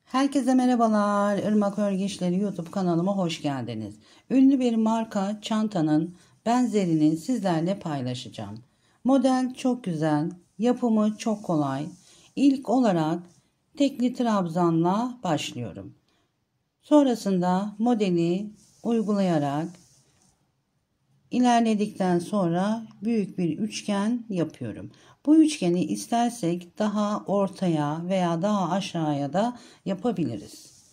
Herkese merhabalar. Irmak Örgü İşleri YouTube kanalıma hoş geldiniz. Ünlü bir marka çantanın benzerini sizlerle paylaşacağım. Model çok güzel, yapımı çok kolay. İlk olarak tekli trabzanla başlıyorum. Sonrasında modeli uygulayarak İlerledikten sonra büyük bir üçgen yapıyorum. Bu üçgeni istersek daha ortaya veya daha aşağıya da yapabiliriz.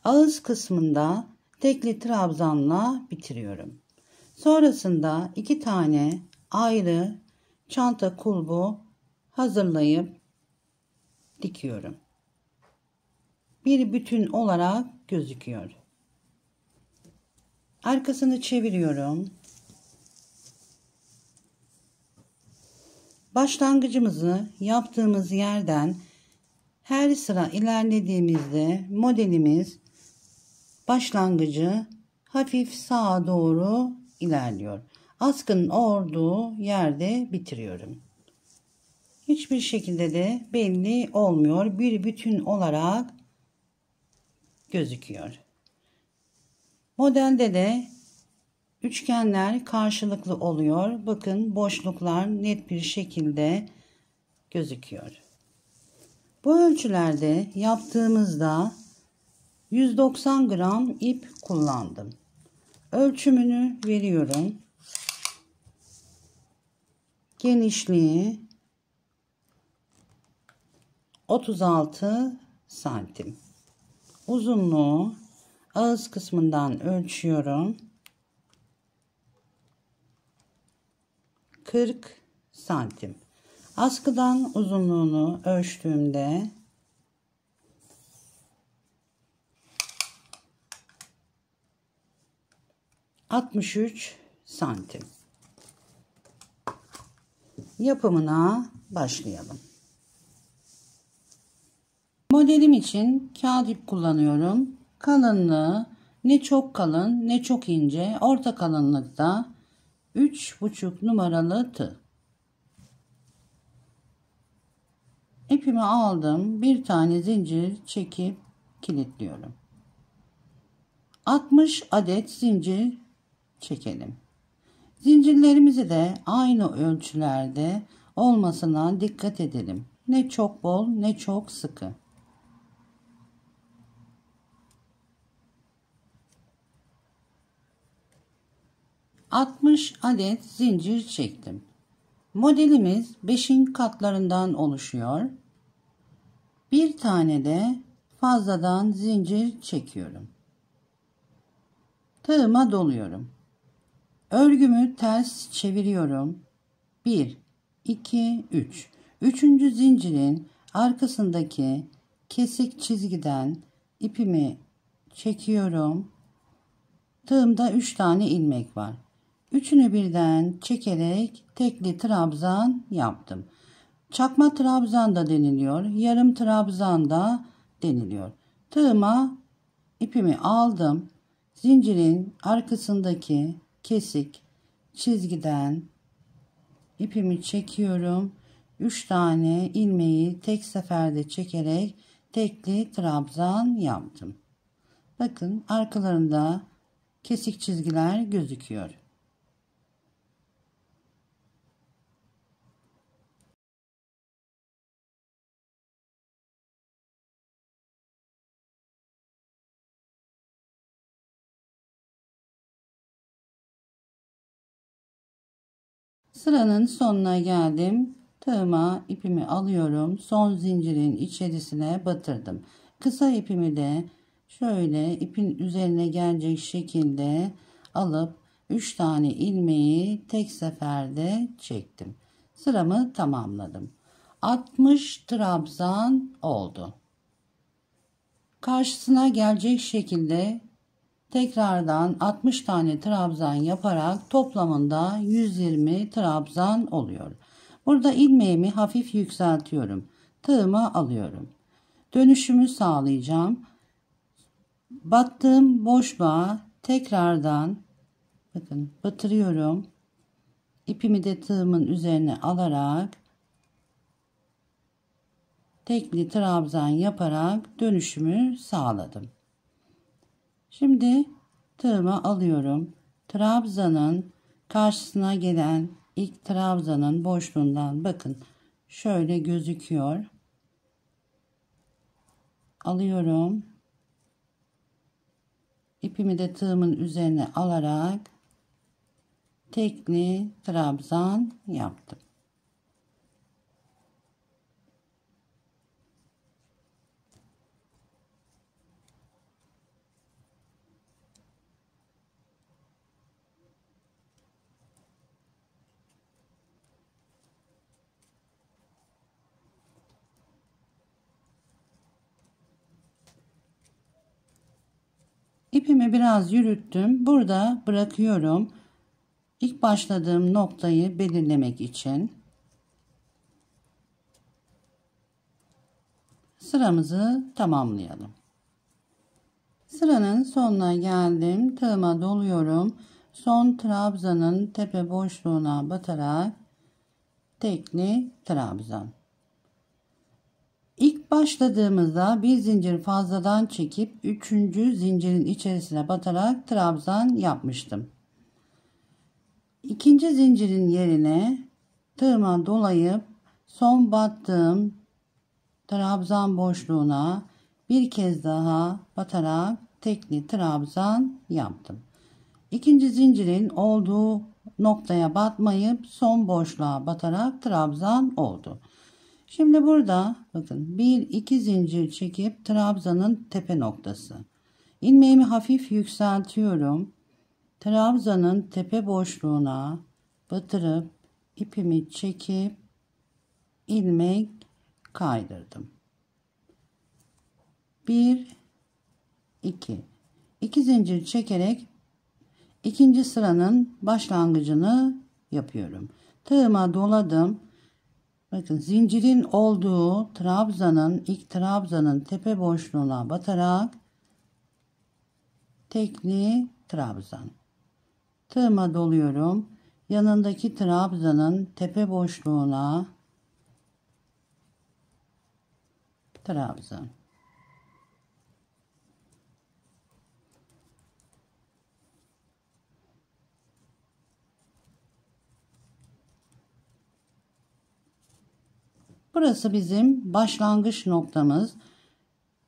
Ağız kısmında tekli trabzanla bitiriyorum. Sonrasında 2 tane ayrı çanta kulbu hazırlayıp dikiyorum. Bir bütün olarak gözüküyor. Arkasını çeviriyorum. Başlangıcımızı yaptığımız yerden her sıra ilerlediğimizde modelimiz başlangıcı hafif sağa doğru ilerliyor. Askının olduğu yerde bitiriyorum. Hiçbir şekilde de belli olmuyor. Bir bütün olarak gözüküyor. Modelde de üçgenler karşılıklı oluyor. Bakın boşluklar net bir şekilde gözüküyor. Bu ölçülerde yaptığımızda 190 gram ip kullandım. Ölçümünü veriyorum. Genişliği 36 santim. Uzunluğu ağız kısmından ölçüyorum. 40 santim. Askıdan uzunluğunu ölçtüğümde 63 santim. Yapımına başlayalım. Modelim için kağıt ip kullanıyorum. Kalınlığı ne çok kalın ne çok ince, orta kalınlıkta 3,5 numaralı tığ. İpimi aldım. Bir tane zincir çekip kilitliyorum. 60 adet zincir çekelim. Zincirlerimizi de aynı ölçülerde olmasına dikkat edelim. Ne çok bol ne çok sıkı. ...60 adet zincir çektim. Modelimiz 5'in katlarından oluşuyor. Bir tane de fazladan zincir çekiyorum. Tığıma doluyorum. Örgümü ters çeviriyorum. 1, 2, 3. Üçüncü zincirin arkasındaki kesik çizgiden ipimi çekiyorum. Tığımda 3 tane ilmek var. Üçünü birden çekerek tekli trabzan yaptım. Çakma trabzan da deniliyor. Yarım trabzan da deniliyor. Tığıma ipimi aldım. Zincirin arkasındaki kesik çizgiden ipimi çekiyorum. 3 tane ilmeği tek seferde çekerek tekli trabzan yaptım. Bakın arkalarında kesik çizgiler gözüküyor. Sıranın sonuna geldim. Tığıma ipimi alıyorum. Son zincirin içerisine batırdım. Kısa ipimi de şöyle ipin üzerine gelecek şekilde alıp 3 tane ilmeği tek seferde çektim. Sıramı tamamladım. 60 trabzan oldu. Karşısına gelecek şekilde tekrardan 60 tane trabzan yaparak toplamında 120 trabzan oluyor. Burada ilmeğimi hafif yükseltiyorum. Tığıma alıyorum. Dönüşümü sağlayacağım. Battığım boşluğa tekrardan bakın batırıyorum. İpimi de tığımın üzerine alarak tekli trabzan yaparak dönüşümü sağladım. Şimdi tığımı alıyorum. Trabzanın karşısına gelen ilk trabzanın boşluğundan bakın şöyle gözüküyor. Alıyorum. İpimi de tığımın üzerine alarak tekli trabzan yaptım. İpimi biraz yürüttüm. Burada bırakıyorum. İlk başladığım noktayı belirlemek için sıramızı tamamlayalım. Sıranın sonuna geldim. Tığıma doluyorum. Son trabzanın tepe boşluğuna batarak tekli trabzan. İlk başladığımızda bir zincir fazladan çekip 3. zincirin içerisine batarak trabzan yapmıştım. İkinci zincirin yerine tığıma dolayıp son battığım trabzan boşluğuna bir kez daha batarak tekli trabzan yaptım. İkinci zincirin olduğu noktaya batmayıp son boşluğa batarak trabzan oldu. Şimdi burada bakın 1-2 zincir çekip trabzanın tepe noktası. İlmeğimi hafif yükseltiyorum. Trabzanın tepe boşluğuna batırıp ipimi çekip ilmek kaydırdım. 1 2 2 zincir çekerek ikinci sıranın başlangıcını yapıyorum. Tığıma doladım. Bakın zincirin olduğu trabzanın ilk trabzanın tepe boşluğuna batarak tekli trabzan. Tığıma doluyorum. Yanındaki trabzanın tepe boşluğuna trabzan. Burası bizim başlangıç noktamız.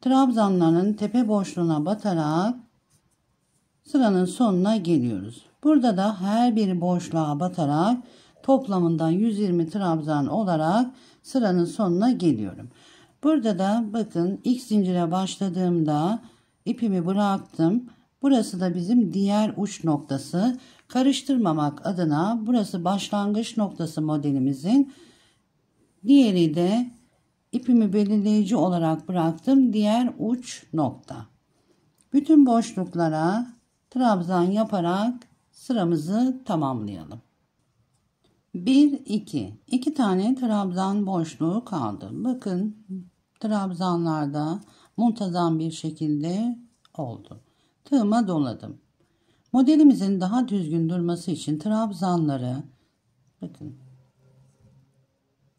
Trabzanların tepe boşluğuna batarak sıranın sonuna geliyoruz. Burada da her bir boşluğa batarak toplamından 120 trabzan olarak sıranın sonuna geliyorum. Burada da bakın ilk zincire başladığımda ipimi bıraktım. Burası da bizim diğer uç noktası. Karıştırmamak adına burası başlangıç noktası modelimizin. Diğeri de ipimi belirleyici olarak bıraktım. Diğer uç nokta. Bütün boşluklara trabzan yaparak sıramızı tamamlayalım. 1-2 2 tane trabzan boşluğu kaldı. Bakın trabzanlarda muntazam bir şekilde oldu. Tığıma doladım. Modelimizin daha düzgün durması için trabzanları bakın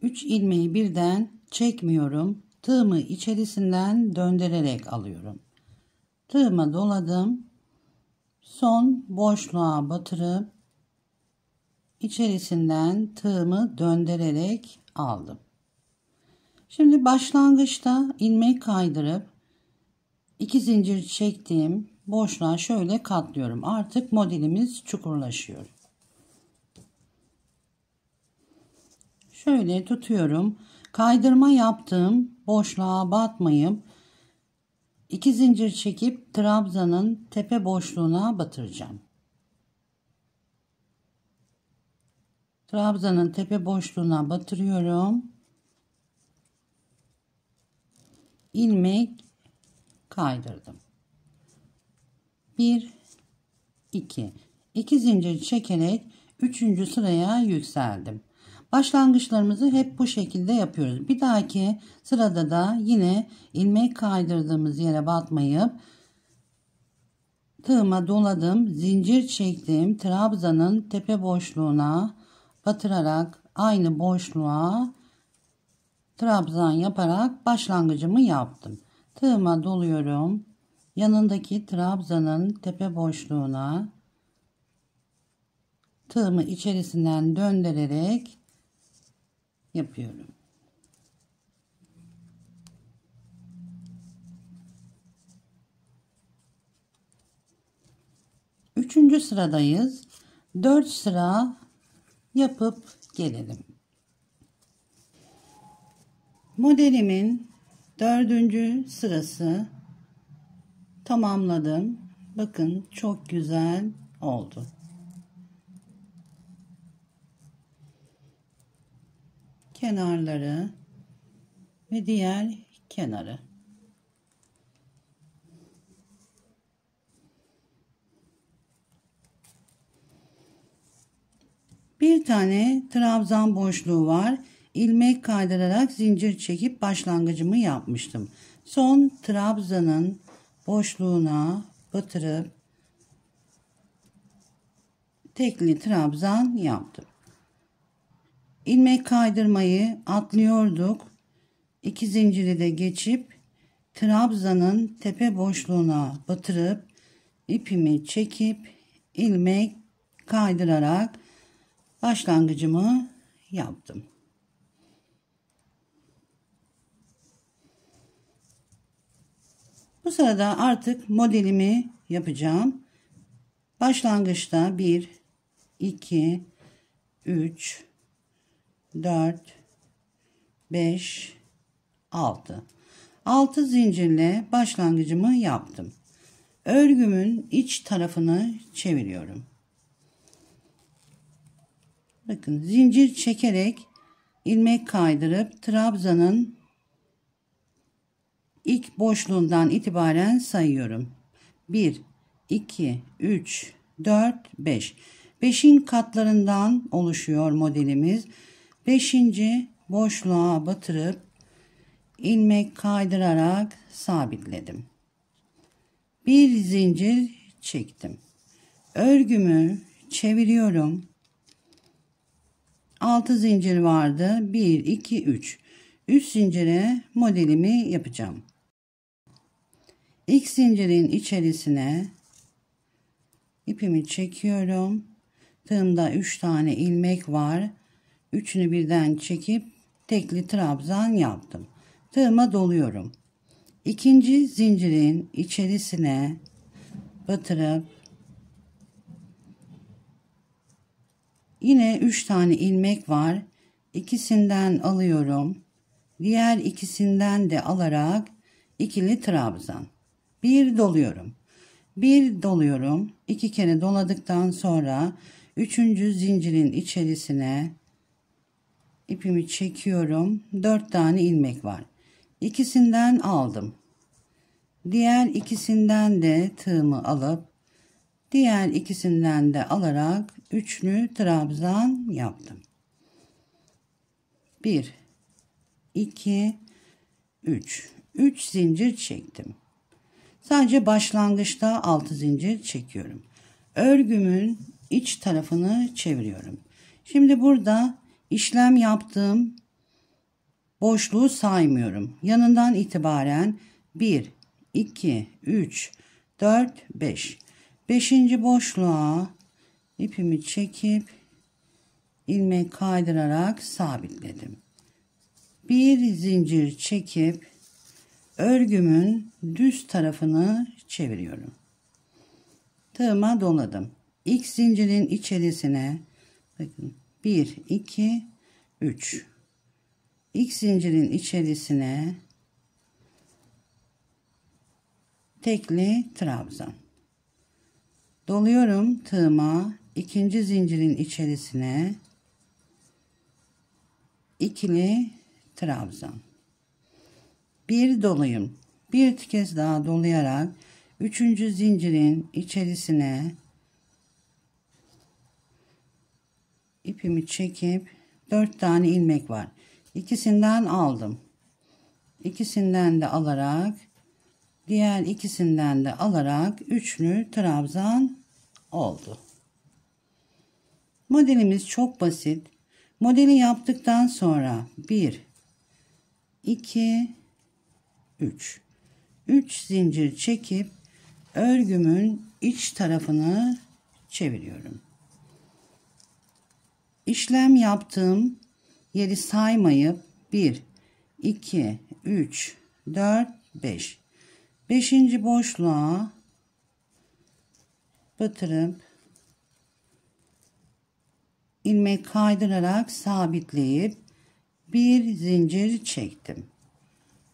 3 ilmeği birden çekmiyorum. Tığımı içerisinden döndürerek alıyorum. Tığıma doladım. Son boşluğa batırıp içerisinden tığımı döndürerek aldım. Şimdi başlangıçta ilmek kaydırıp 2 zincir çektiğim boşluğa şöyle katlıyorum. Artık modelimiz çukurlaşıyor. Şöyle tutuyorum. Kaydırma yaptığım boşluğa batmayıp 2 zincir çekip trabzanın tepe boşluğuna batıracağım. Trabzanın tepe boşluğuna batırıyorum. İlmek kaydırdım. 1 2 2 zincir çekerek 3. sıraya yükseldim. Başlangıçlarımızı hep bu şekilde yapıyoruz. Bir dahaki sırada da yine ilmek kaydırdığımız yere batmayıp tığıma doladım, zincir çektim, trabzanın tepe boşluğuna batırarak aynı boşluğa trabzan yaparak başlangıcımı yaptım. Tığıma doluyorum. Yanındaki trabzanın tepe boşluğuna tığımı içerisinden döndürerek yapıyorum. Üçüncü sıradayız. 4 sıra yapıp gelelim. Modelimin 4. sırası tamamladım. Bakın çok güzel oldu. Kenarları ve diğer kenarı. Bir tane trabzan boşluğu var. İlmek kaydırarak zincir çekip başlangıcımı yapmıştım. Son trabzanın boşluğuna batırıp tekli trabzan yaptım. İlmek kaydırmayı atlıyorduk. 2 zinciri de geçip trabzanın tepe boşluğuna batırıp ipimi çekip ilmek kaydırarak başlangıcımı yaptım. Bu sırada artık modelimi yapacağım. Başlangıçta 1, 2, 3, 4, 5, 6. 6 zincirle başlangıcımı yaptım. Örgümün iç tarafını çeviriyorum. Bakın zincir çekerek ilmek kaydırıp trabzanın ilk boşluğundan itibaren sayıyorum. 1, 2, 3, 4, 5. 5'in katlarından oluşuyor modelimiz. 5. boşluğa batırıp ilmek kaydırarak sabitledim. Bir zincir çektim. Örgümü çeviriyorum. 6 zincir vardı. 1, 2, 3. 3 zincire modelimi yapacağım. İlk zincirin içerisine ipimi çekiyorum. Tığımda 3 tane ilmek var. Üçünü birden çekip tekli trabzan yaptım. Tığıma doluyorum. İkinci zincirin içerisine batırıp yine 3 tane ilmek var. İkisinden alıyorum. Diğer ikisinden de alarak ikili trabzan. Bir doluyorum. Bir doluyorum. 2 kere doladıktan sonra 3. zincirin içerisine ipimi çekiyorum. 4 tane ilmek var. İkisinden aldım. Diğer ikisinden de tığımı alıp diğer ikisinden de alarak üçlü trabzan yaptım. 1, 2, 3. 3 zincir çektim. Sadece başlangıçta 6 zincir çekiyorum. Örgümün iç tarafını çeviriyorum. Şimdi burada işlem yaptığım boşluğu saymıyorum. Yanından itibaren 1, 2, 3, 4, 5. 5. boşluğa ipimi çekip ilmek kaydırarak sabitledim. Bir zincir çekip örgümün düz tarafını çeviriyorum. Tığıma doladım. İlk zincirin içerisine bakın 1, 2, 3. İlk zincirin içerisine tekli trabzan. Doluyorum tığıma. İkinci zincirin içerisine ikili trabzan. Bir dolayım. Bir kez daha dolayarak 3. zincirin içerisine ipimi çekip 4 tane ilmek var. İkisinden aldım. İkisinden de alarak diğer ikisinden de alarak üçlü trabzan oldu. Modelimiz çok basit. Modeli yaptıktan sonra 1, 2, 3. 3 zincir çekip örgümün iç tarafını çeviriyorum. İşlem yaptığım yeri saymayıp 1, 2, 3, 4, 5. 5. boşluğa batırıp ilmek kaydırarak sabitleyip bir zincir çektim.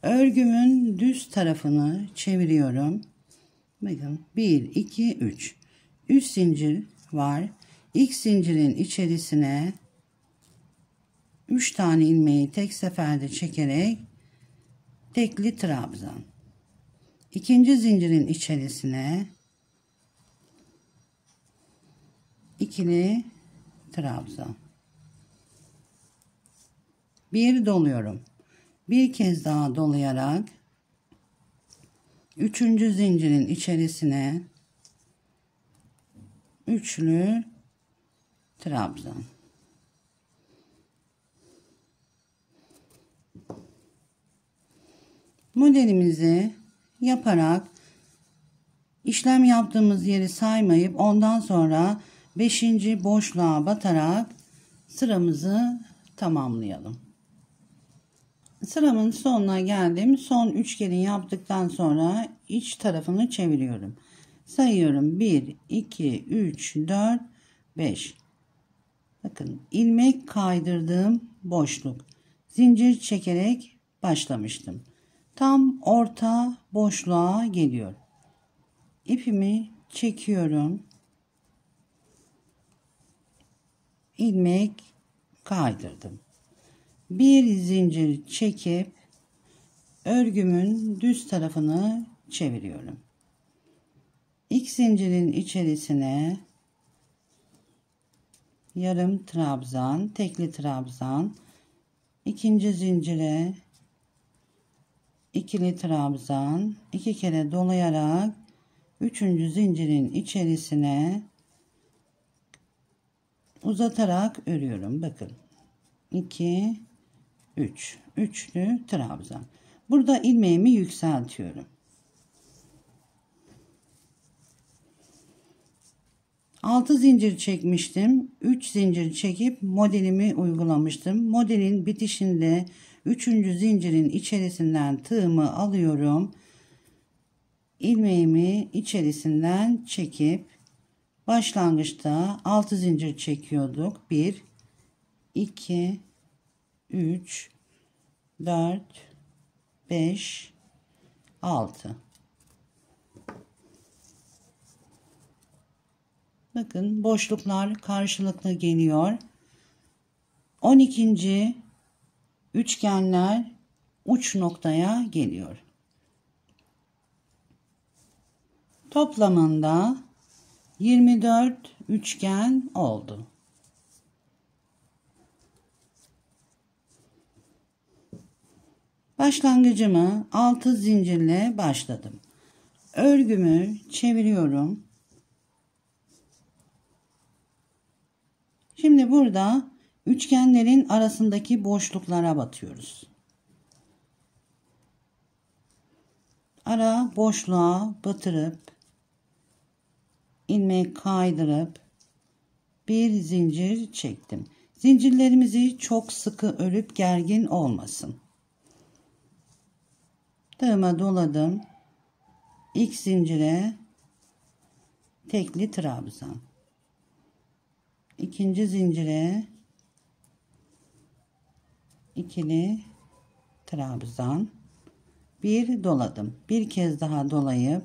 Örgümün düz tarafını çeviriyorum. Bakın 1, 2, 3. 3 zincir var. İlk zincirin içerisine 3 tane ilmeği tek seferde çekerek tekli trabzan. İkinci zincirin içerisine ikili trabzan. Bir doluyorum. Bir kez daha dolayarak üçüncü zincirin içerisine üçlü trabzan. Modelimizi yaparak işlem yaptığımız yeri saymayıp ondan sonra 5. boşluğa batarak sıramızı tamamlayalım. Sıramın sonuna geldim. Son üçgeni yaptıktan sonra iç tarafını çeviriyorum. Sayıyorum. 1, 2, 3, 4, 5. Bakın ilmek kaydırdığım boşluk. Zincir çekerek başlamıştım. Tam orta boşluğa geliyor. İpimi çekiyorum. İlmek kaydırdım. Bir zincir çekip örgümün düz tarafını çeviriyorum. İlk zincirin içerisine yarım trabzan, tekli trabzan, ikinci zincire ikili trabzan, 2 kere dolayarak üçüncü zincirin içerisine uzatarak örüyorum. Bakın 2, 3, üçlü trabzan. Burada ilmeğimi yükseltiyorum. 6 zincir çekmiştim. 3 zincir çekip modelimi uygulamıştım. Modelin bitişinde 3. zincirin içerisinden tığımı alıyorum. İlmeğimi içerisinden çekip başlangıçta 6 zincir çekiyorduk. 1, 2, 3, 4, 5, 6. Bakın boşluklar karşılıklı geliyor. 12. üçgenler uç noktaya geliyor. Toplamında 24 üçgen oldu. Başlangıcımı 6 zincirle başladım. Örgümü çeviriyorum. Şimdi burada üçgenlerin arasındaki boşluklara batıyoruz. Ara boşluğa batırıp ilmek kaydırıp bir zincir çektim. Zincirlerimizi çok sıkı örüp gergin olmasın. Tığıma doladım. İlk zincire tekli trabzan. İkinci zincire ikili trabzan. Bir doladım. Bir kez daha dolayıp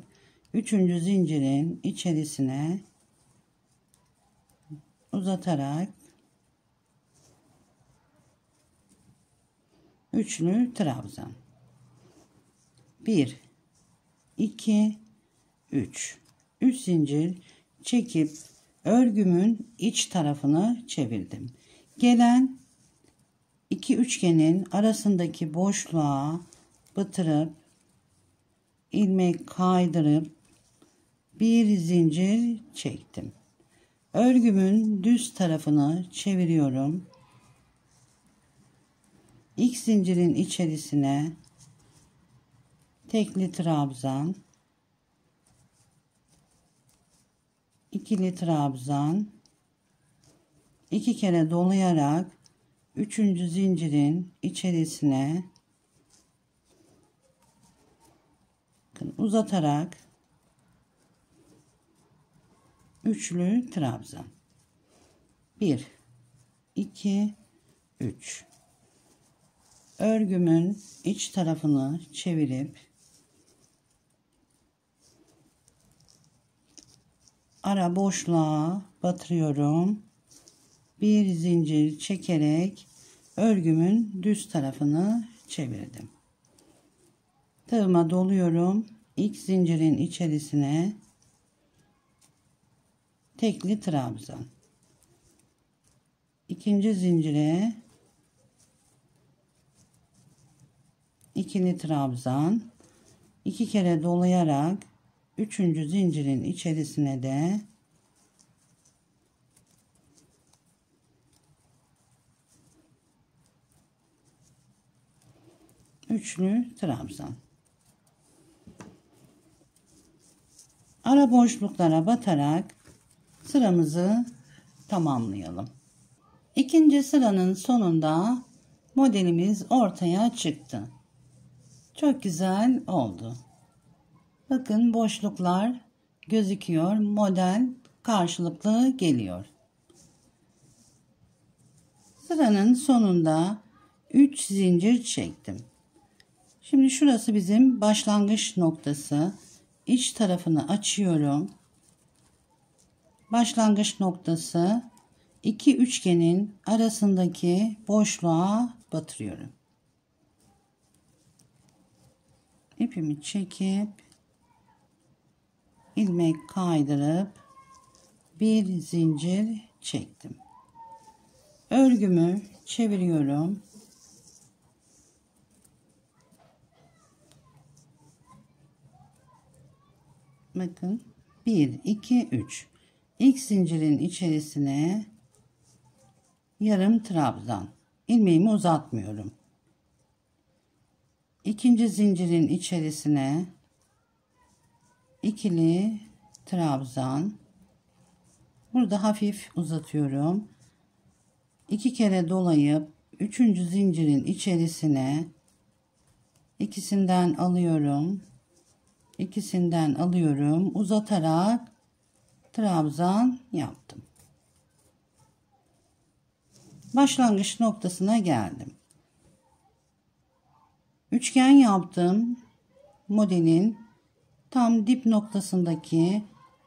üçüncü zincirin içerisine uzatarak üçlü trabzan. 1, 2, 3. 3 zincir çekip örgümün iç tarafını çevirdim. Gelen iki üçgenin arasındaki boşluğa batırıp ilmek kaydırıp bir zincir çektim. Örgümün düz tarafını çeviriyorum. İlk zincirin içerisine tekli trabzan, ikili trabzan, 2 kere dolayarak 3. zincirin içerisine uzatarak üçlü trabzan. 1 2 3. Örgümün iç tarafını çevirip ara boşluğa batırıyorum. Bir zincir çekerek örgümün düz tarafını çevirdim. Tığıma doluyorum. İlk zincirin içerisine tekli trabzan. İkinci zincire ikili trabzan. 2 kere dolayarak 3. zincirin içerisine de üçlü trabzan. Ara boşluklara batarak sıramızı tamamlayalım. İkinci sıranın sonunda modelimiz ortaya çıktı. Çok güzel oldu. Bakın boşluklar gözüküyor. Model karşılıklı geliyor. Sıranın sonunda 3 zincir çektim. Şimdi şurası bizim başlangıç noktası. İç tarafını açıyorum. Başlangıç noktası 2 üçgenin arasındaki boşluğa batırıyorum. İpimi çekip ilmek kaydırıp bir zincir çektim. Örgümü çeviriyorum. Bakın 1 2 3. İlk zincirin içerisine yarım trabzan. İlmeğimi uzatmıyorum. İkinci zincirin içerisine ikili trabzan. Burada hafif uzatıyorum. 2 kere dolayıp 3. zincirin içerisine ikisinden alıyorum. İkisinden alıyorum. Uzatarak trabzan yaptım. Başlangıç noktasına geldim. Üçgen yaptım. Modelin tam dip noktasındaki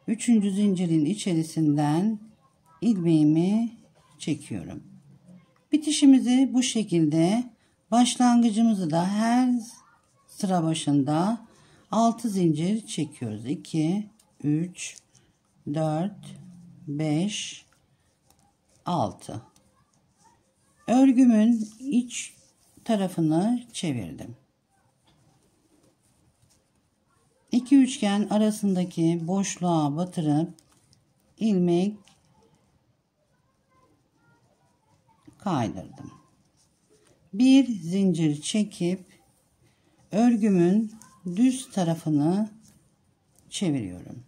3. zincirin içerisinden ilmeğimi çekiyorum. Bitişimizi bu şekilde, başlangıcımızı da her sıra başında 6 zincir çekiyoruz. 2 3 4 5 6. Örgümün iç tarafını çevirdim. 2 üçgen arasındaki boşluğa batırıp ilmek kaydırdım. Bir zincir çekip örgümün düz tarafını çeviriyorum.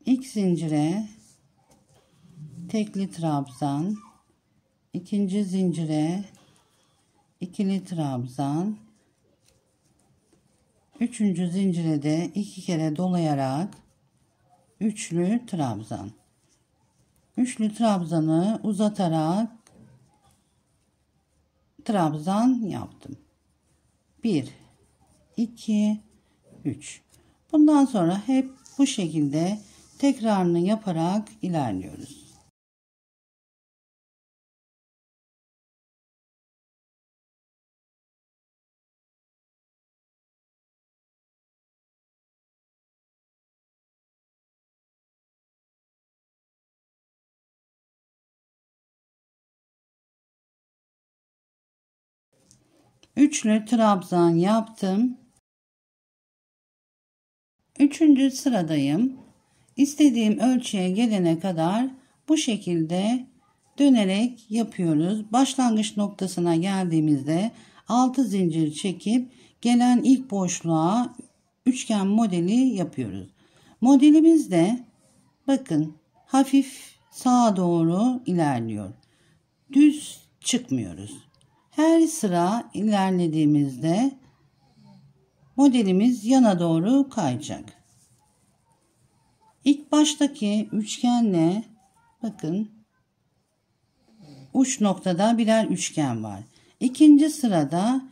İlk zincire tekli trabzan, ikinci zincire ikili trabzan, üçüncü zincire de 2 kere dolayarak üçlü trabzan. Üçlü trabzanı uzatarak trabzan yaptım. 1 2 3. Bundan sonra hep bu şekilde tekrarını yaparak ilerliyoruz. Üçlü trabzan yaptım. Üçüncü sıradayım. İstediğim ölçüye gelene kadar bu şekilde dönerek yapıyoruz. Başlangıç noktasına geldiğimizde 6 zincir çekip gelen ilk boşluğa üçgen modeli yapıyoruz. Modelimiz de bakın hafif sağa doğru ilerliyor. Düz çıkmıyoruz. Her sıra ilerlediğimizde modelimiz yana doğru kayacak. İlk baştaki üçgenle bakın uç noktada birer üçgen var. İkinci sırada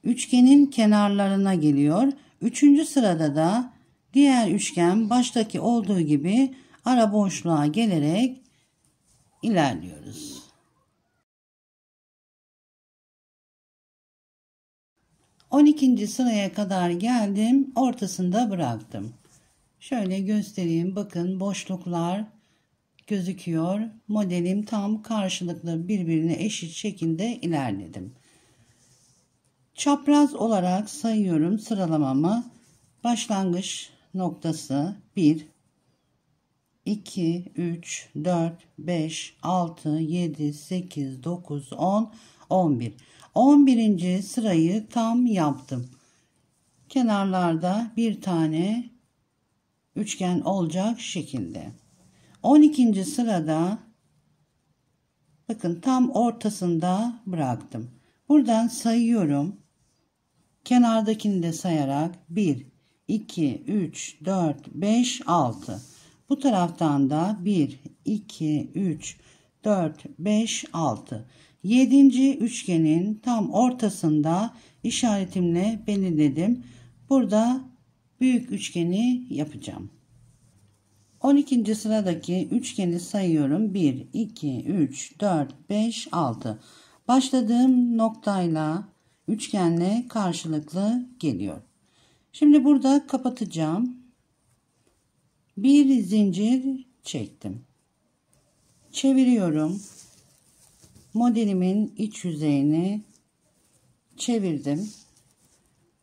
üçgenin kenarlarına geliyor. Üçüncü sırada da diğer üçgen baştaki olduğu gibi ara boşluğa gelerek ilerliyoruz. 12. sıraya kadar geldim. Ortasında bıraktım. Şöyle göstereyim. Bakın boşluklar gözüküyor. Modelim tam karşılıklı birbirine eşit şekilde ilerledim. Çapraz olarak sayıyorum sıralamamı. Başlangıç noktası 1, 2, 3, 4, 5, 6, 7, 8, 9, 10, 11. 11. sırayı tam yaptım. Kenarlarda bir tane üçgen olacak şekilde. 12. sırada bakın tam ortasında bıraktım. Buradan sayıyorum. Kenardakini de sayarak 1, 2, 3, 4, 5, 6. Bu taraftan da 1, 2, 3, 4, 5, 6. 7. üçgenin tam ortasında işaretimle belirledim. Burada büyük üçgeni yapacağım. 12. sıradaki üçgeni sayıyorum. 1, 2, 3, 4, 5, 6. Başladığım noktayla üçgenle karşılıklı geliyor. Şimdi burada kapatacağım. Bir zincir çektim. Çeviriyorum. Modelimin iç yüzeyini çevirdim.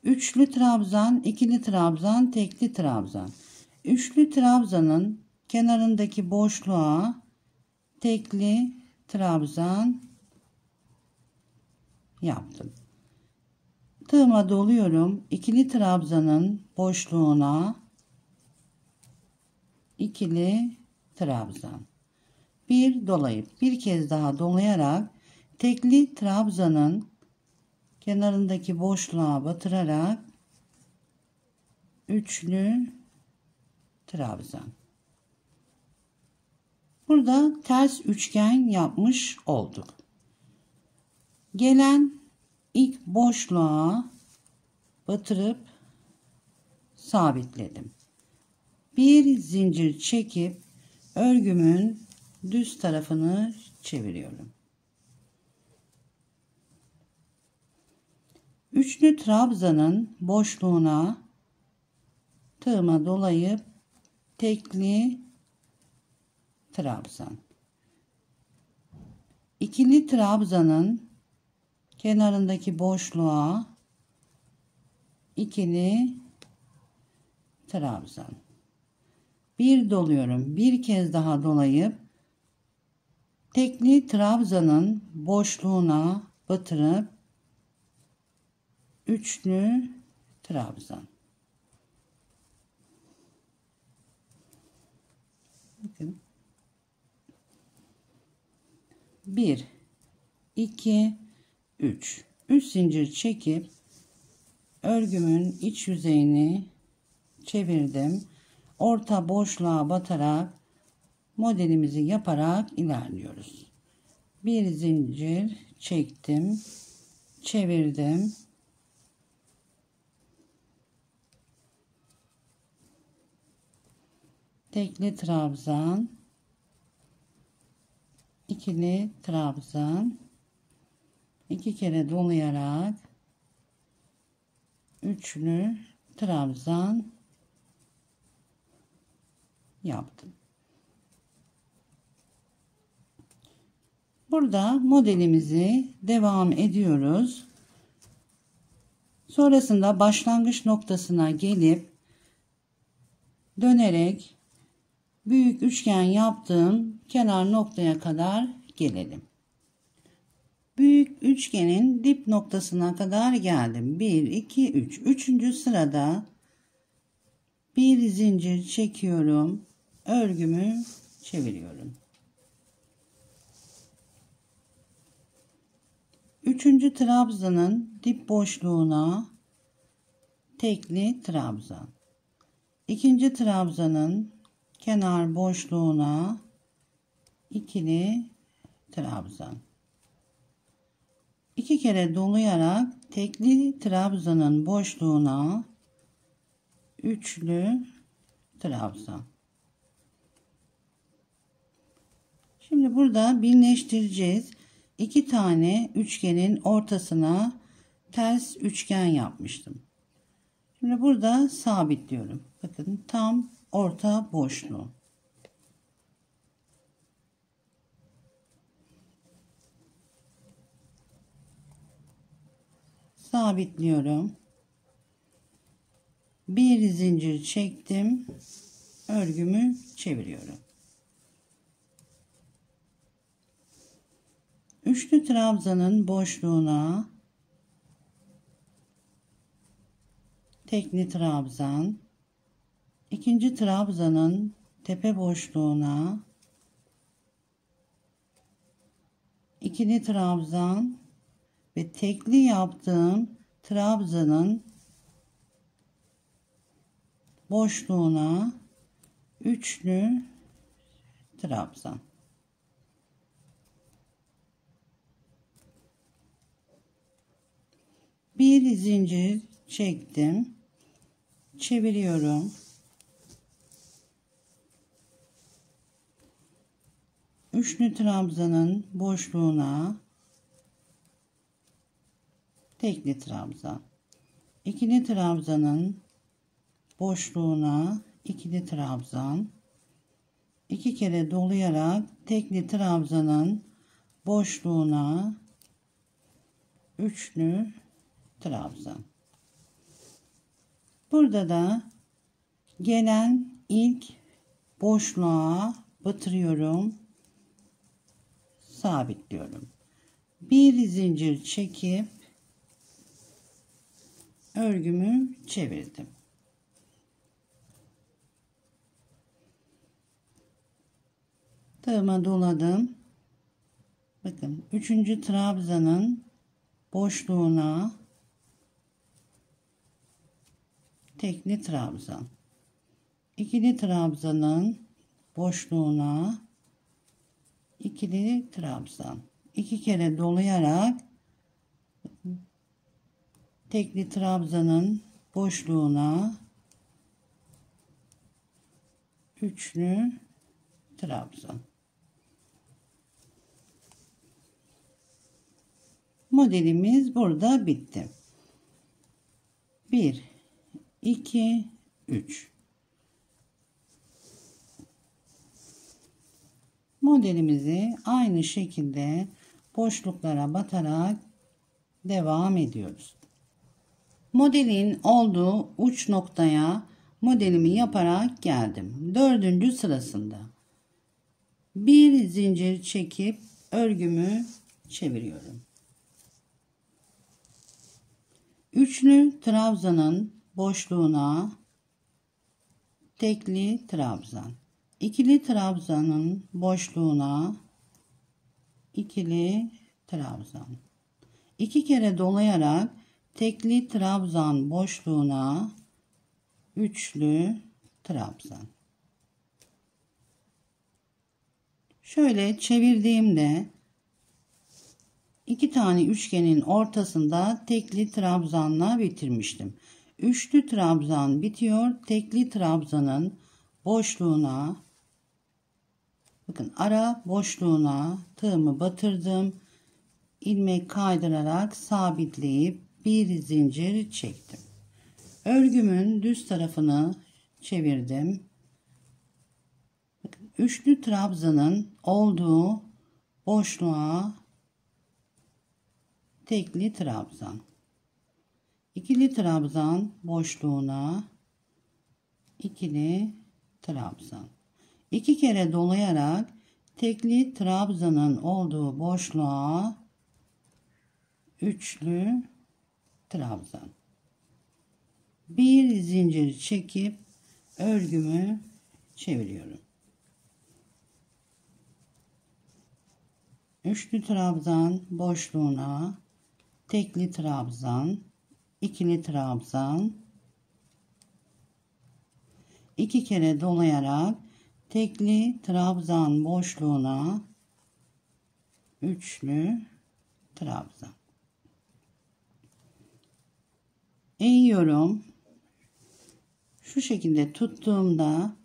Üçlü trabzan, ikili trabzan, tekli trabzan. Üçlü trabzanın kenarındaki boşluğa tekli trabzan yaptım. Tığıma doluyorum. İkili trabzanın boşluğuna ikili trabzan. Bir dolayıp bir kez daha dolayarak tekli trabzanın kenarındaki boşluğa batırarak üçlü trabzan. Burada ters üçgen yapmış olduk. Gelen ilk boşluğa batırıp sabitledim. Bir zincir çekip örgümün düz tarafını çeviriyorum. Üçlü trabzanın boşluğuna tığıma dolayıp tekli trabzan. İkili trabzanın kenarındaki boşluğa ikili trabzan. Bir doluyorum. Bir kez daha dolayıp tekli trabzanın boşluğuna batırıp üçlü trabzan. Bakın. 1, 2, 3. 3 zincir çekip örgümün iç yüzeyini çevirdim. Orta boşluğa batarak modelimizi yaparak ilerliyoruz. Bir zincir çektim. Çevirdim. Tekli trabzan, ikili trabzan, iki kere dolayarak üçlü trabzan yaptım. Burada modelimizi devam ediyoruz. Sonrasında başlangıç noktasına gelip dönerek büyük üçgen yaptığım kenar noktaya kadar gelelim. Büyük üçgenin dip noktasına kadar geldim. 1, 2, 3. Üçüncü sırada bir zincir çekiyorum. Örgümü çeviriyorum. Üçüncü trabzanın dip boşluğuna tekli trabzan. İkinci trabzanın kenar boşluğuna ikili trabzan. 2 kere dolayarak tekli trabzanın boşluğuna üçlü trabzan. Şimdi burada birleştireceğiz. 2 tane üçgenin ortasına ters üçgen yapmıştım. Şimdi burada sabitliyorum. Bakın tam orta boşluğu. Sabitliyorum. Bir zincir çektim. Örgümü çeviriyorum. Üçlü trabzanın boşluğuna tekli trabzan, ikinci trabzanın tepe boşluğuna ikili trabzan ve tekli yaptığım trabzanın boşluğuna üçlü trabzan. Bir zincir çektim. Çeviriyorum. Üçlü trabzanın boşluğuna tekli trabzan. İkili trabzanın boşluğuna ikili trabzan. 2 kere dolayarak tekli trabzanın boşluğuna üçlü trabzan. Burada da gelen ilk boşluğa batırıyorum. Sabitliyorum. Bir zincir çekip örgümü çevirdim. Tığıma doladım. Bakın 3. trabzanın boşluğuna tekli trabzan. İkili trabzanın boşluğuna ikili trabzan. 2 kere dolayarak tekli trabzanın boşluğuna üçlü trabzan. Modelimiz burada bitti. 1, 2, 3. Modelimizi aynı şekilde boşluklara batarak devam ediyoruz. Modelin olduğu uç noktaya modelimi yaparak geldim. 4. sırasında bir zincir çekip örgümü çeviriyorum. Üçlü trabzanın boşluğuna tekli trabzan. İkili trabzanın boşluğuna ikili trabzan. 2 kere dolayarak tekli trabzan boşluğuna üçlü trabzan. Şöyle çevirdiğimde 2 tane üçgenin ortasında tekli trabzanla bitirmiştim. Üçlü trabzan bitiyor. Tekli trabzanın boşluğuna, bakın ara boşluğuna tığımı batırdım. İlmek kaydırarak sabitleyip bir zincir çektim. Örgümün düz tarafını çevirdim. Bakın, üçlü trabzanın olduğu boşluğa tekli trabzan. İkili trabzan boşluğuna ikili trabzan. 2 kere dolayarak tekli trabzanın olduğu boşluğa üçlü trabzan. Bir zincir çekip örgümü çeviriyorum. Üçlü trabzan boşluğuna tekli trabzan, ikili trabzan, 2 kere dolayarak tekli trabzan boşluğuna üçlü trabzan. Eğiyorum. Şu şekilde tuttuğumda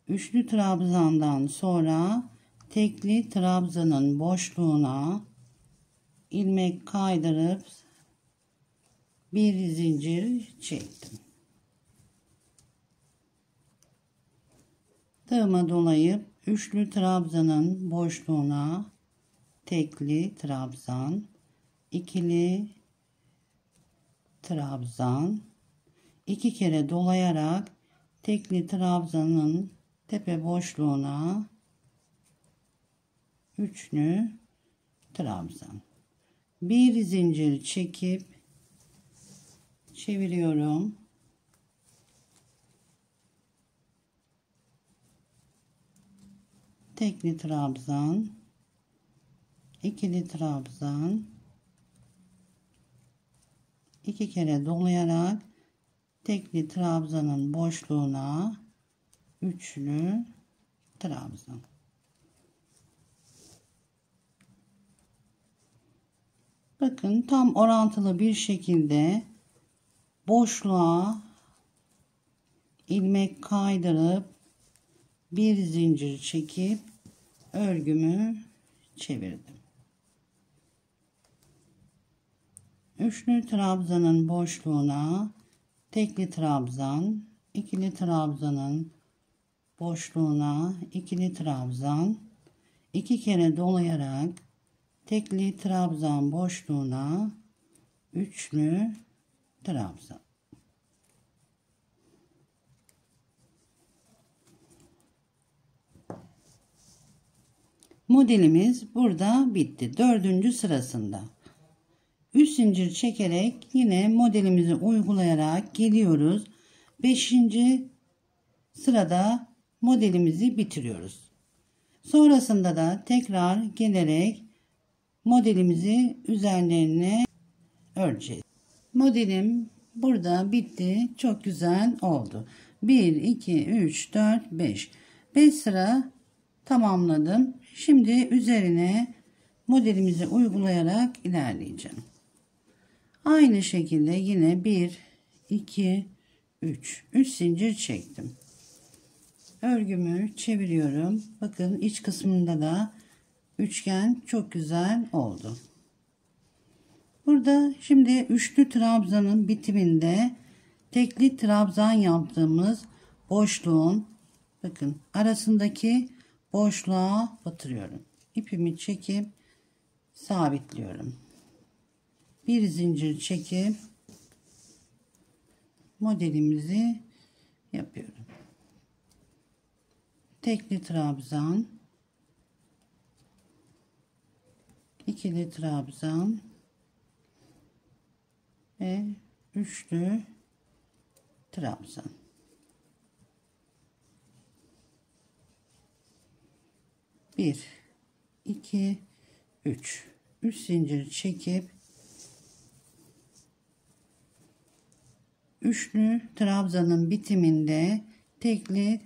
üçlü trabzandan sonra tekli trabzanın boşluğuna ilmek kaydırıp bir zincir çektim. Tığıma dolayıp üçlü trabzanın boşluğuna tekli trabzan, ikili trabzan, 2 kere dolayarak tekli trabzanın tepe boşluğuna üçlü trabzan. Bir zincir çekip çeviriyorum. Tekli trabzan, ikili trabzan, 2 kere dolayarak tekli trabzanın boşluğuna üçlü trabzan. Bakın tam orantılı bir şekilde boşluğa ilmek kaydırıp bir zincir çekip örgümü çevirdim. Üçlü trabzanın boşluğuna tekli trabzan, ikili trabzanın boşluğuna ikili trabzan, 2 kere dolayarak tekli trabzan boşluğuna üçlü trabzan. Modelimiz burada bitti. 4. sırasında. 3 zincir çekerek yine modelimizi uygulayarak geliyoruz. 5. sırada modelimizi bitiriyoruz. Sonrasında da tekrar gelerek modelimizi üzerlerine öreceğiz. Modelim burada bitti. Çok güzel oldu. 1, 2, 3, 4, 5. 5 sıra tamamladım. Şimdi üzerine modelimizi uygulayarak ilerleyeceğim. Aynı şekilde yine 1, 2, 3 zincir çektim. Örgümü çeviriyorum. Bakın iç kısmında da üçgen çok güzel oldu. Burada şimdi üçlü trabzanın bitiminde tekli trabzan yaptığımız boşluğun bakın arasındaki boşluğa batırıyorum. İpimi çekip sabitliyorum. Bir zincir çekip modelimizi yapıyorum. Tekli trabzan, ikili trabzan ve üçlü trabzan. Bir, iki, üç. 3 zincir çekip üçlü trabzanın bitiminde tekli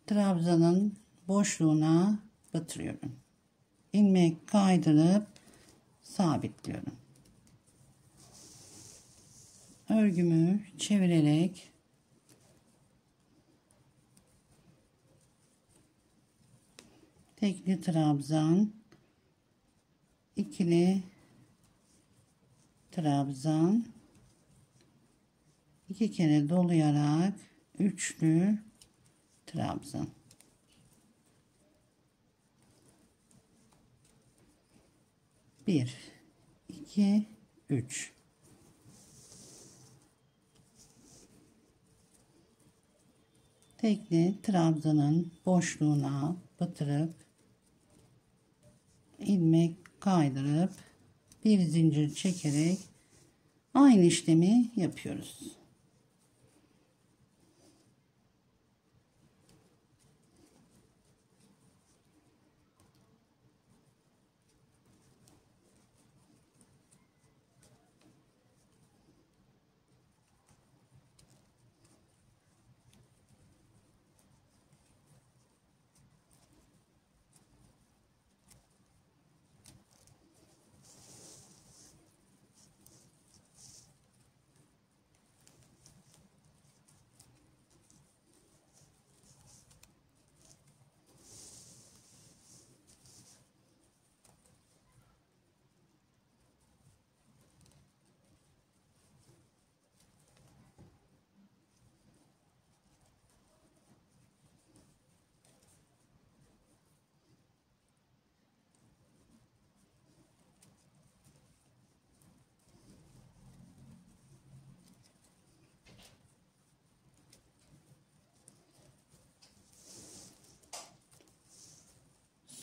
trabzanın boşluğuna batırıyorum. İlmek kaydırıp sabitliyorum. Örgümü çevirerek tekli trabzan, ikili trabzan, 2 kere dolayarak üçlü trabzan. Bir, iki, üç. Tekli trabzanın boşluğuna batırıp ilmek kaydırıp bir zincir çekerek aynı işlemi yapıyoruz.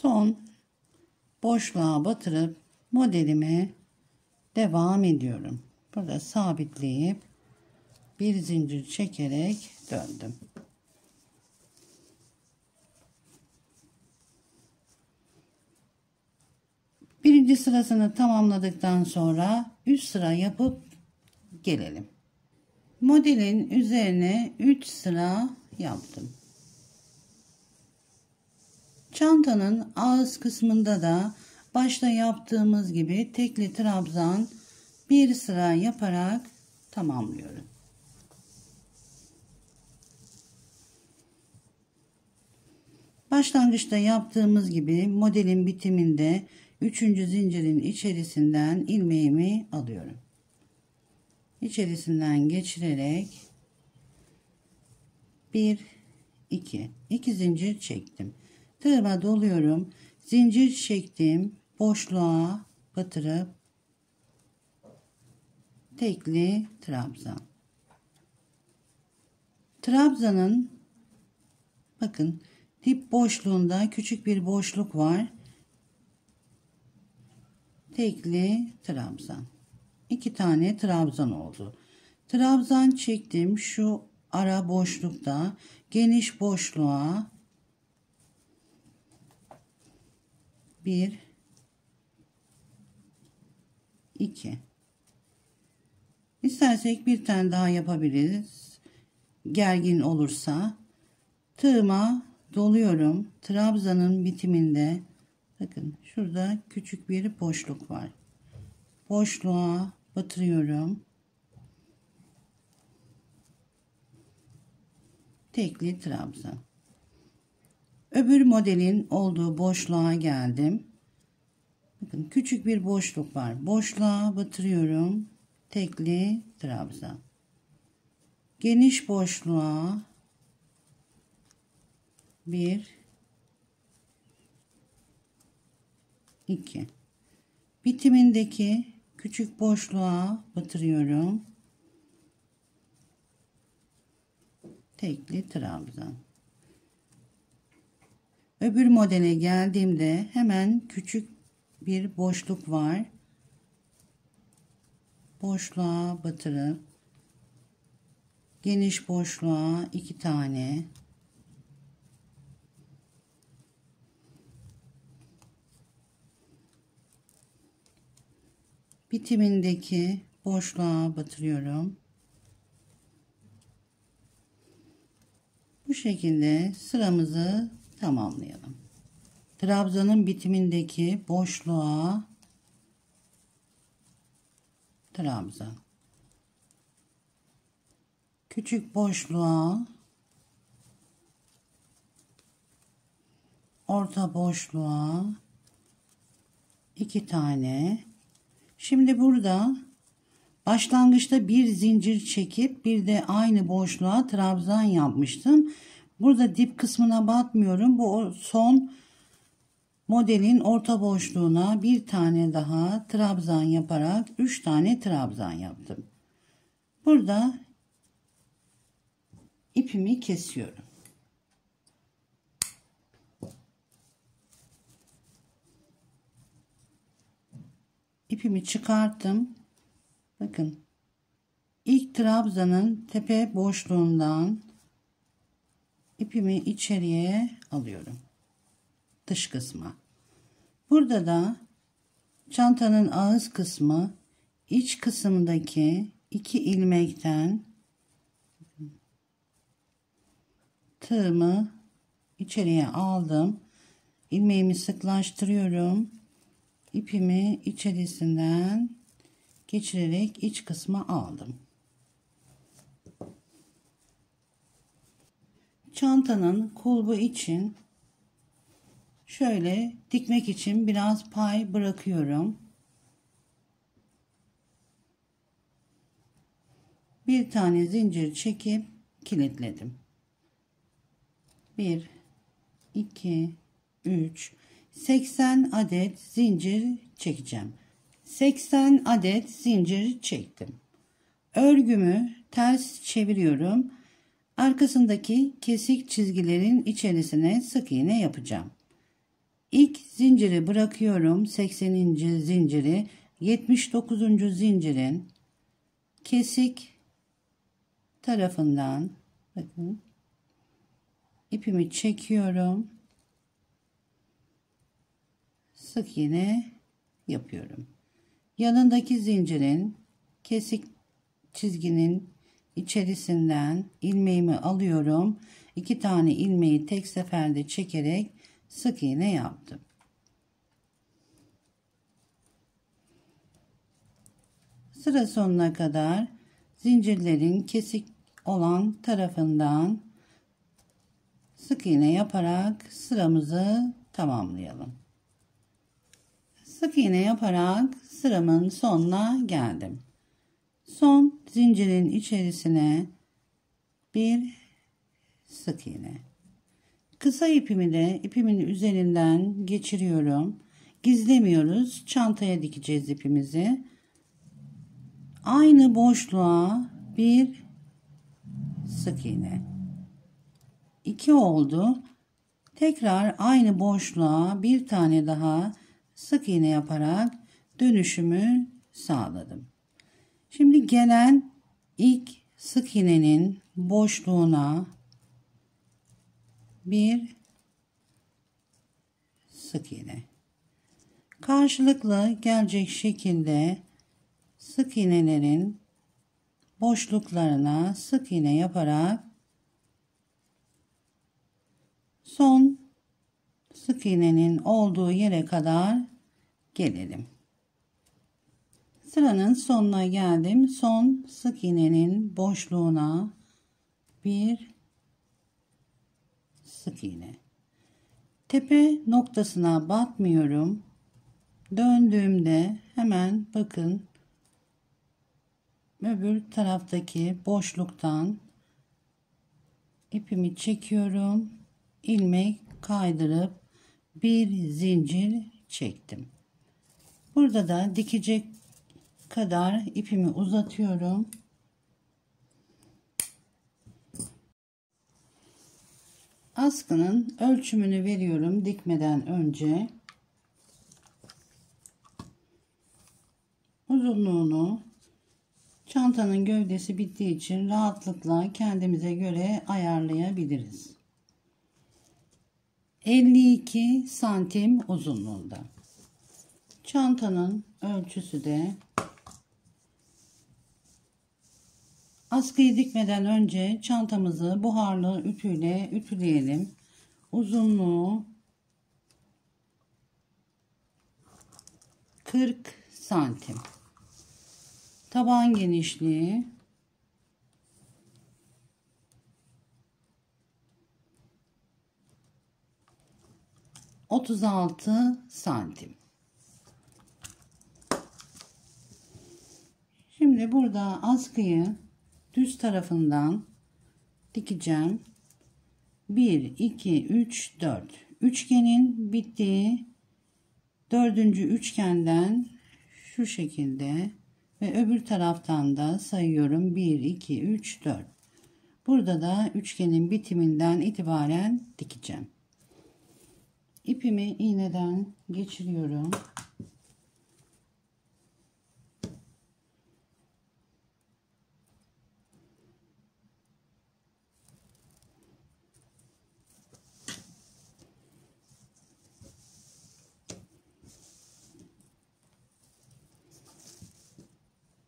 Son boşluğa batırıp modelime devam ediyorum. Burada sabitleyip bir zincir çekerek döndüm. Birinci sırasını tamamladıktan sonra üst sıra yapıp gelelim. Modelin üzerine 3 sıra yaptım. Çantanın ağız kısmında da başta yaptığımız gibi tekli trabzan bir sıra yaparak tamamlıyorum. Başlangıçta yaptığımız gibi modelin bitiminde 3. zincirin içerisinden ilmeğimi alıyorum. İçerisinden geçirerek 1 2 zincir çektim. Tığıma doluyorum. Zincir çektim. Boşluğa batırıp tekli trabzan. Trabzanın bakın dip boşluğunda küçük bir boşluk var. Tekli trabzan. 2 tane trabzan oldu. Trabzan çektim. Şu ara boşlukta geniş boşluğa 1 2. İstersek bir tane daha yapabiliriz. Gergin olursa tığıma doluyorum. Trabzanın bitiminde bakın şurada küçük bir boşluk var. Boşluğa batırıyorum. Tekli trabzan. Öbür modelin olduğu boşluğa geldim. Bakın küçük bir boşluk var. Boşluğa batırıyorum. Tekli trabzan. Geniş boşluğa 1 2. Bitimindeki küçük boşluğa batırıyorum. Tekli trabzan. Öbür modele geldiğimde hemen küçük bir boşluk var. Boşluğa batırıp geniş boşluğa 2 tane bitimindeki boşluğa batırıyorum. Bu şekilde sıramızı tamamlayalım. Trabzanın bitimindeki boşluğa trabzan. Küçük boşluğa orta boşluğa 2 tane. Şimdi burada başlangıçta bir zincir çekip bir de aynı boşluğa trabzan yapmıştım. Burada dip kısmına batmıyorum. Bu son modelin orta boşluğuna bir tane daha trabzan yaparak 3 tane trabzan yaptım. Burada ipimi kesiyorum. ipimi çıkarttım. Bakın, ilk trabzanın tepe boşluğundan ipimi içeriye alıyorum. Dış kısma. Burada da çantanın ağız kısmı, iç kısmındaki 2 ilmekten tığımı içeriye aldım. İlmeğimi sıklaştırıyorum. İpimi içerisinden geçirerek iç kısma aldım. Çantanın kulbu için şöyle dikmek için biraz pay bırakıyorum. Bir tane zincir çekip kilitledim. 1 2 3 80 adet zincir çekeceğim. 80 adet zincir çektim. Örgümü ters çeviriyorum. Arkasındaki kesik çizgilerin içerisine sık iğne yapacağım. İlk zinciri bırakıyorum. 80. zinciri 79. zincirin kesik tarafından bakın ipimi çekiyorum. Sık iğne yapıyorum. Yanındaki zincirin kesik çizginin içerisinden ilmeğimi alıyorum. 2 tane ilmeği tek seferde çekerek sık iğne yaptım. Sıra sonuna kadar zincirlerin kesik olan tarafından sık iğne yaparak sıramızı tamamlayalım. Sık iğne yaparak sıramın sonuna geldim. Son zincirin içerisine bir sık iğne. Kısa ipimi de ipimin üzerinden geçiriyorum. Gizlemiyoruz. Çantaya dikeceğiz ipimizi. Aynı boşluğa bir sık iğne. 2 oldu. Tekrar aynı boşluğa bir tane daha sık iğne yaparak dönüşümü sağladım. Şimdi gelen ilk sık iğnenin boşluğuna bir sık iğne. Karşılıklı gelecek şekilde sık iğnelerin boşluklarına sık iğne yaparak son sık iğnenin olduğu yere kadar gelelim. Sıranın sonuna geldim. Son sık iğnenin boşluğuna bir sık iğne. Tepe noktasına batmıyorum. Döndüğümde hemen bakın öbür taraftaki boşluktan ipimi çekiyorum. İlmek kaydırıp bir zincir çektim. Burada da dikecek kadar ipimi uzatıyorum. Askının ölçümünü veriyorum dikmeden önce. Uzunluğunu çantanın gövdesi bittiği için rahatlıkla kendimize göre ayarlayabiliriz. 52 santim uzunluğunda. Çantanın ölçüsü de askıyı dikmeden önce çantamızı buharlı ütüyle ütüleyelim. Uzunluğu 40 santim. Taban genişliği 36 santim. Şimdi burada askıyı düz tarafından dikeceğim. 1 2 3 4 üçgenin bittiği dördüncü üçgenden şu şekilde ve öbür taraftan da sayıyorum. 1 2 3 4. Burada da üçgenin bitiminden itibaren dikeceğim. İpimi iğneden geçiriyorum.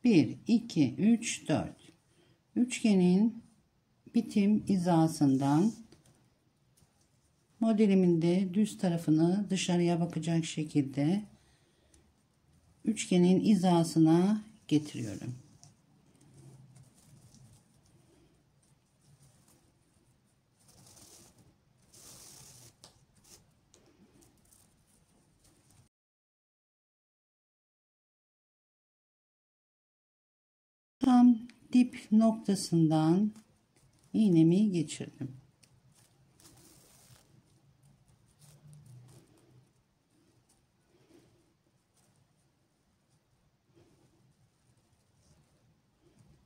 1, 2, 3, 4. Üçgenin bitim hizasından modelimin de düz tarafını dışarıya bakacak şekilde üçgenin hizasına getiriyorum. Tam dip noktasından iğnemi geçirdim.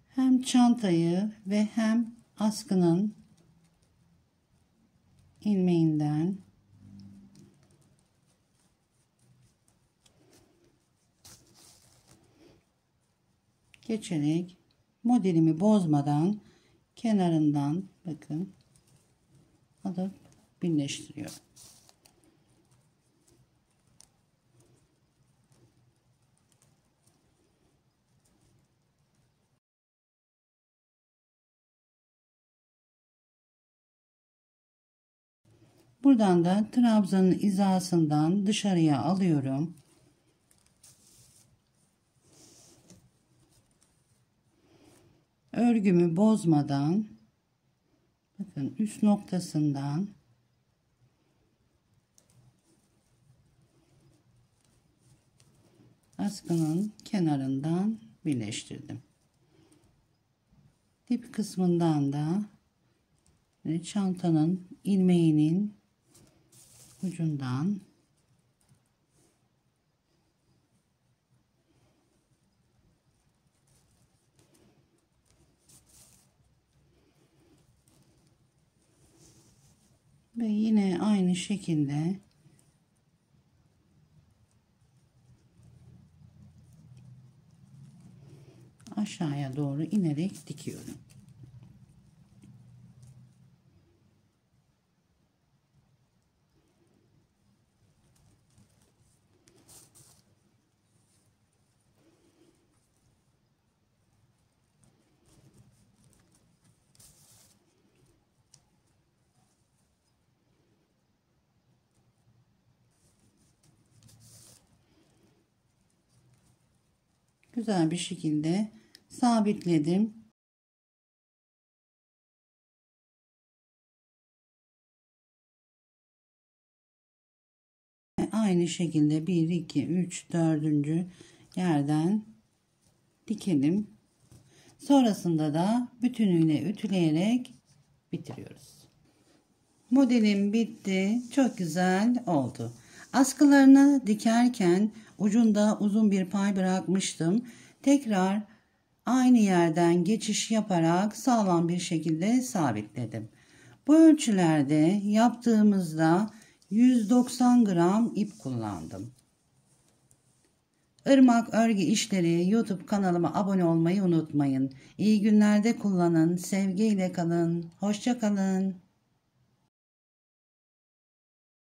Hem çantayı ve hem askının ilmeğinden geçerek modelimi bozmadan kenarından bakın alıp birleştiriyorum. Buradan da trabzanın hizasından dışarıya alıyorum. Örgümü bozmadan bakın üst noktasından askının kenarından birleştirdim. Dip kısmından da çantanın ilmeğinin ucundan ve yine aynı şekilde aşağıya doğru inerek dikiyorum. Güzel bir şekilde sabitledim. Aynı şekilde 1, 2, 3, 4. yerden dikelim. Sonrasında da bütünüyle ütüleyerek bitiriyoruz. Modelim bitti. Çok güzel oldu. Askılarını dikerken ucunda uzun bir pay bırakmıştım. Tekrar aynı yerden geçiş yaparak sağlam bir şekilde sabitledim. Bu ölçülerde yaptığımızda 190 gram ip kullandım. Irmak Örgü İşleri YouTube kanalıma abone olmayı unutmayın. İyi günlerde kullanın. Sevgiyle kalın. Hoşça kalın.